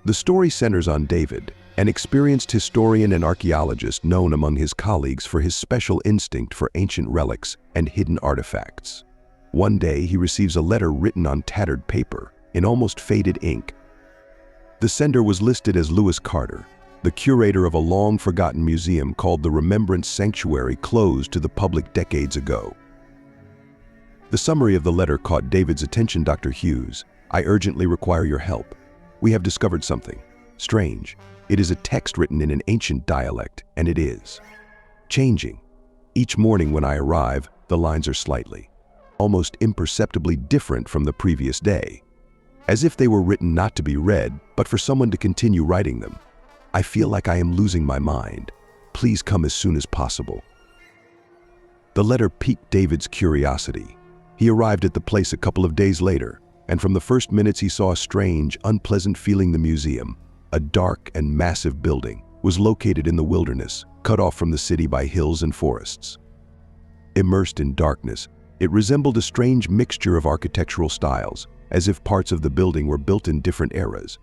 The story centers on David, an experienced historian and archaeologist known among his colleagues for his special instinct for ancient relics and hidden artifacts. One day, he receives a letter written on tattered paper, in almost faded ink. The sender was listed as Lewis Carter, the curator of a long-forgotten museum called the Remembrance Sanctuary, closed to the public decades ago. The summary of the letter caught David's attention. "Dr. Hughes, I urgently require your help. We have discovered something strange. It is a text written in an ancient dialect, and it is changing. Each morning when I arrive, the lines are slightly, almost imperceptibly different from the previous day, as if they were written not to be read, but for someone to continue writing them. I feel like I am losing my mind. Please come as soon as possible." The letter piqued David's curiosity. He arrived at the place a couple of days later, and from the first minutes he saw a strange, unpleasant feeling. The museum, a dark and massive building, was located in the wilderness, cut off from the city by hills and forests. Immersed in darkness, it resembled a strange mixture of architectural styles, as if parts of the building were built in different eras.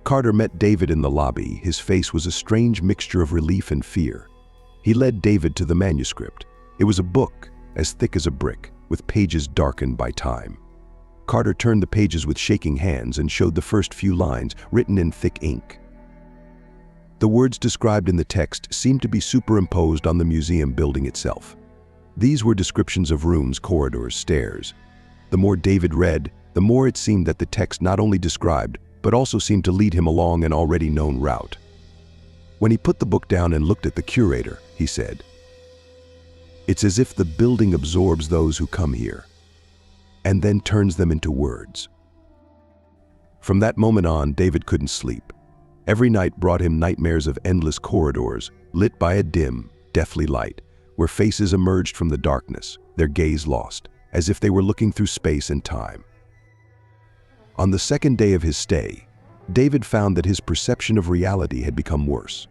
Carter met David in the lobby. His face was a strange mixture of relief and fear. He led David to the manuscript. It was a book, as thick as a brick, with pages darkened by time. Carter turned the pages with shaking hands and showed the first few lines, written in thick ink. The words described in the text seemed to be superimposed on the museum building itself. These were descriptions of rooms, corridors, stairs. The more David read, the more it seemed that the text not only described, but also seemed to lead him along an already known route. When he put the book down and looked at the curator, he said, "It's as if the building absorbs those who come here, and then turns them into words." From that moment on, David couldn't sleep. Every night brought him nightmares of endless corridors, lit by a dim, deathly light, where faces emerged from the darkness, their gaze lost, as if they were looking through space and time. On the second day of his stay, David found that his perception of reality had become worse.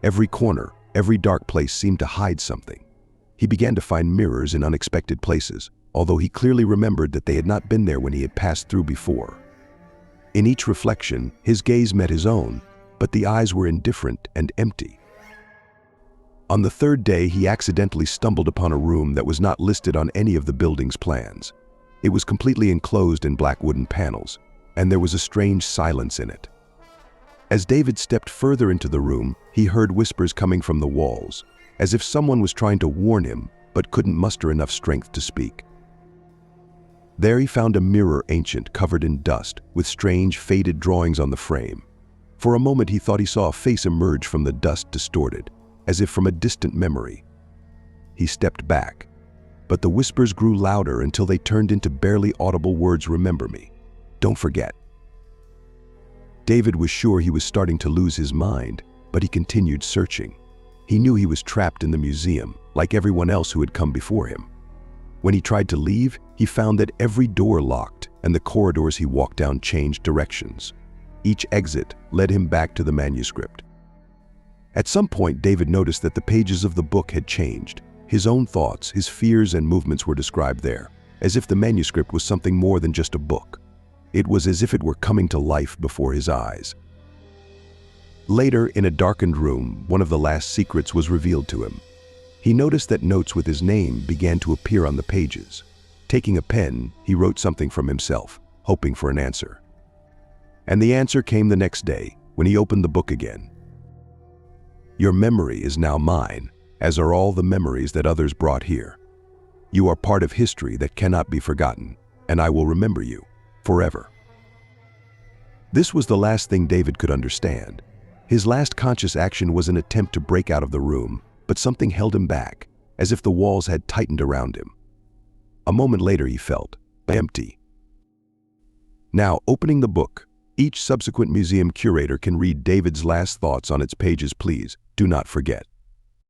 Every corner, every dark place seemed to hide something. He began to find mirrors in unexpected places, although he clearly remembered that they had not been there when he had passed through before. In each reflection, his gaze met his own, but the eyes were indifferent and empty. On the third day, he accidentally stumbled upon a room that was not listed on any of the building's plans. It was completely enclosed in black wooden panels, and there was a strange silence in it. As David stepped further into the room, he heard whispers coming from the walls, as if someone was trying to warn him, but couldn't muster enough strength to speak. There he found a mirror, ancient, covered in dust, with strange, faded drawings on the frame. For a moment he thought he saw a face emerge from the dust, distorted, as if from a distant memory. He stepped back, but the whispers grew louder until they turned into barely audible words. "Remember me. Don't forget." David was sure he was starting to lose his mind, but he continued searching. He knew he was trapped in the museum, like everyone else who had come before him. When he tried to leave, he found that every door locked, and the corridors he walked down changed directions. Each exit led him back to the manuscript. At some point, David noticed that the pages of the book had changed. His own thoughts, his fears and movements were described there, as if the manuscript was something more than just a book. It was as if it were coming to life before his eyes. Later, in a darkened room, one of the last secrets was revealed to him. He noticed that notes with his name began to appear on the pages. Taking a pen, he wrote something from himself, hoping for an answer. And the answer came the next day, when he opened the book again. "Your memory is now mine, as are all the memories that others brought here. You are part of history that cannot be forgotten, and I will remember you, forever." This was the last thing David could understand. His last conscious action was an attempt to break out of the room, but something held him back, as if the walls had tightened around him. A moment later he felt empty. Now, opening the book, each subsequent museum curator can read David's last thoughts on its pages. Please do not forget.